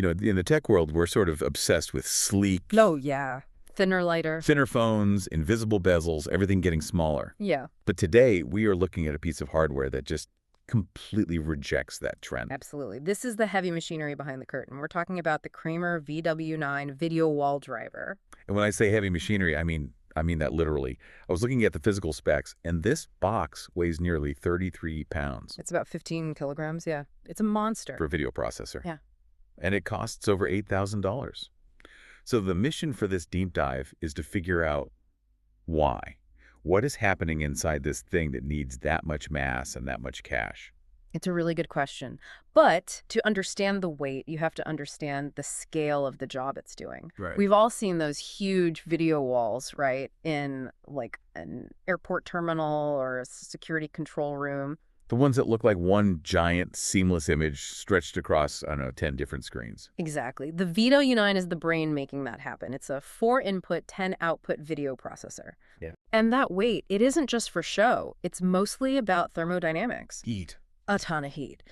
In the tech world, we're sort of obsessed with sleek, Oh, yeah. Thinner, lighter. thinner phones, invisible bezels, everything getting smaller. Yeah, But today, we are looking at a piece of hardware that just completely rejects that trend. absolutely. This is the heavy machinery behind the curtain. We're talking about the Kramer VW-9 video wall driver. And when I say heavy machinery, I mean that literally. I was looking at the physical specs, and this box weighs nearly 33 pounds It's about 15 kilograms, yeah. It's a monster. for a video processor. Yeah. And it costs over $8,000. So the mission for this deep dive is to figure out why. What is happening inside this thing that needs that much mass and that much cash? It's a really good question. But to understand the weight, you have to understand the scale of the job it's doing. Right. We've all seen those huge video walls, right, in like an airport terminal or a security control room. The ones that look like one giant seamless image stretched across, I don't know, 10 different screens. Exactly. The VW-9 is the brain making that happen. It's a 4-input, 10-output video processor. Yeah. And that weight, it isn't just for show. It's mostly about thermodynamics. Heat. A ton of heat.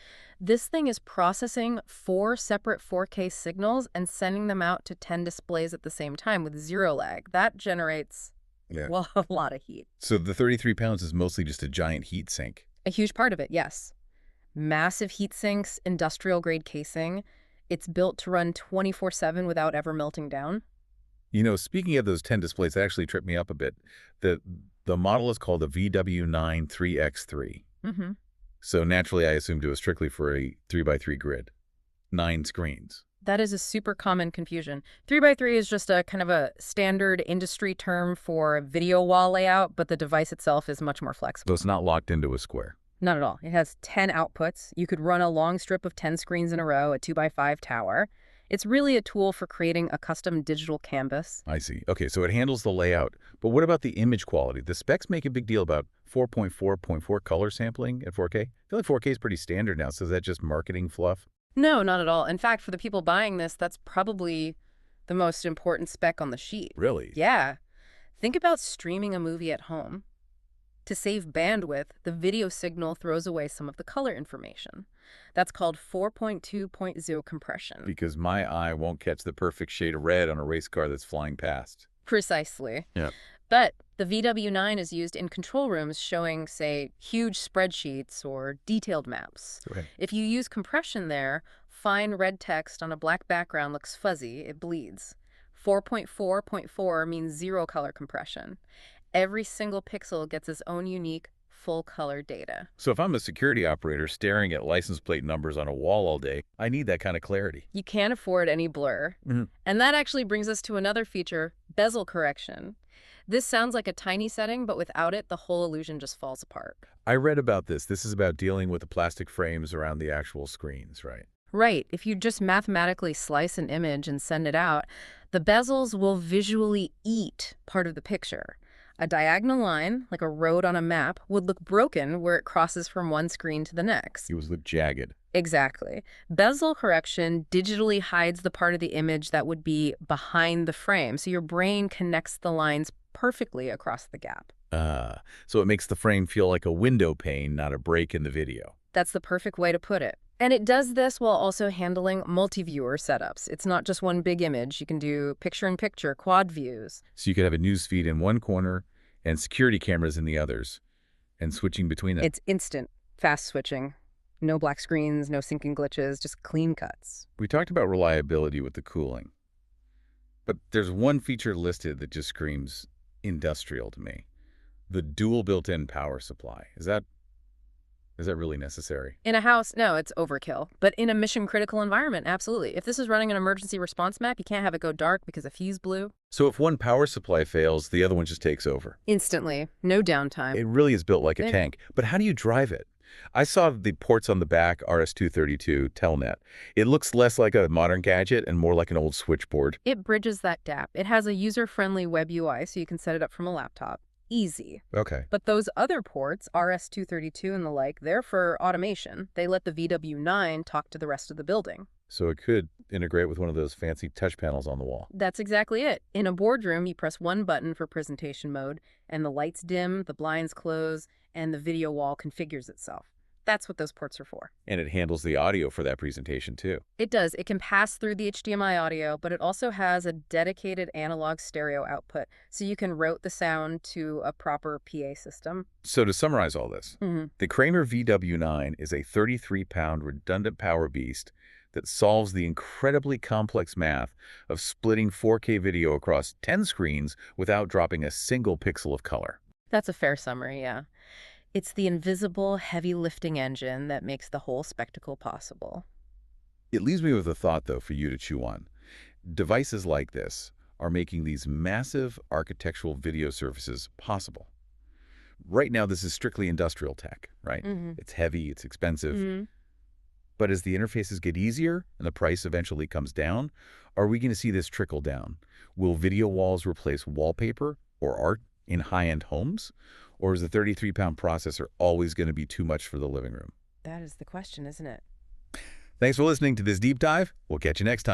This thing is processing 4 separate 4K signals and sending them out to 10 displays at the same time with zero lag. That generates, well, a lot of heat. So the 33 pounds is mostly just a giant heat sink. A huge part of it, yes. Massive heat sinks, industrial-grade casing. It's built to run 24/7 without ever melting down. Speaking of those 10 displays, that actually tripped me up a bit. The model is called the VW-9 3x3. Mm-hmm. So naturally, I assumed it was strictly for a 3x3 grid. 9 screens. That is a super common confusion. 3x3 is just a kind of a standard industry term for video wall layout, but the device itself is much more flexible. So it's not locked into a square. Not at all. It has 10 outputs. You could run a long strip of 10 screens in a row, a 2x5 tower. It's really a tool for creating a custom digital canvas. I see. Okay, so it handles the layout. But what about the image quality? The specs make a big deal about 4.4.4 color sampling at 4K. I feel like 4K is pretty standard now, so is that just marketing fluff? No, not at all. In fact, for the people buying this, that's probably the most important spec on the sheet. Really? Yeah. Think about streaming a movie at home. To save bandwidth, the video signal throws away some of the color information. That's called 4.2.0 compression. Because my eye won't catch the perfect shade of red on a race car that's flying past. Precisely. Yeah. But the VW-9 is used in control rooms showing, say, huge spreadsheets or detailed maps. Okay. If you use compression there, fine red text on a black background looks fuzzy, it bleeds. 4.4.4 means zero color compression. Every single pixel gets its own unique full-color data. So if I'm a security operator staring at license plate numbers on a wall all day, I need that kind of clarity. You can't afford any blur. Mm-hmm. And that actually brings us to another feature, bezel correction. This sounds like a tiny setting, but without it, the whole illusion just falls apart. I read about this. This is about dealing with the plastic frames around the actual screens, right? Right. If you just mathematically slice an image and send it out, the bezels will visually eat part of the picture. A diagonal line, like a road on a map, would look broken where it crosses from one screen to the next. It would look jagged. Exactly. Bezel correction digitally hides the part of the image that would be behind the frame, so your brain connects the lines perfectly across the gap. So it makes the frame feel like a window pane, not a break in the video. That's the perfect way to put it. And it does this while also handling multi-viewer setups. It's not just one big image. You can do picture-in-picture, quad views. So you could have a news feed in one corner and security cameras in the others, and switching between them. It's instant, fast switching. No black screens, no syncing glitches, just clean cuts. We talked about reliability with the cooling, but there's one feature listed that just screams industrial to me. The dual built-in power supply. Is that really necessary? In a house, no, it's overkill. But in a mission-critical environment, absolutely. If this is running an emergency response map, you can't have it go dark because a fuse blew. So if one power supply fails, the other one just takes over. Instantly. No downtime. It really is built like a tank. But how do you drive it? I saw the ports on the back, RS-232 Telnet. It looks less like a modern gadget and more like an old switchboard. It bridges that gap. It has a user-friendly web UI, so you can set it up from a laptop. Easy. Okay. But those other ports, RS-232 and the like, they're for automation. They let the VW-9 talk to the rest of the building. So it could integrate with one of those fancy touch panels on the wall. That's exactly it. In a boardroom, you press one button for presentation mode, and the lights dim, the blinds close, and the video wall configures itself. That's what those ports are for. And it handles the audio for that presentation, too. It does. It can pass through the HDMI audio, but it also has a dedicated analog stereo output, so you can route the sound to a proper PA system. So to summarize all this, the Kramer VW-9 is a 33-pound redundant power beast that solves the incredibly complex math of splitting 4K video across 10 screens without dropping a single pixel of color. That's a fair summary, yeah. It's the invisible, heavy-lifting engine that makes the whole spectacle possible. It leaves me with a thought, though, for you to chew on. Devices like this are making these massive architectural video surfaces possible. Right now, this is strictly industrial tech, right? It's heavy, it's expensive. But as the interfaces get easier and the price eventually comes down, are we going to see this trickle down? Will video walls replace wallpaper or art in high-end homes? Or is the 33-pound processor always going to be too much for the living room? That is the question, isn't it? Thanks for listening to this deep dive. We'll catch you next time.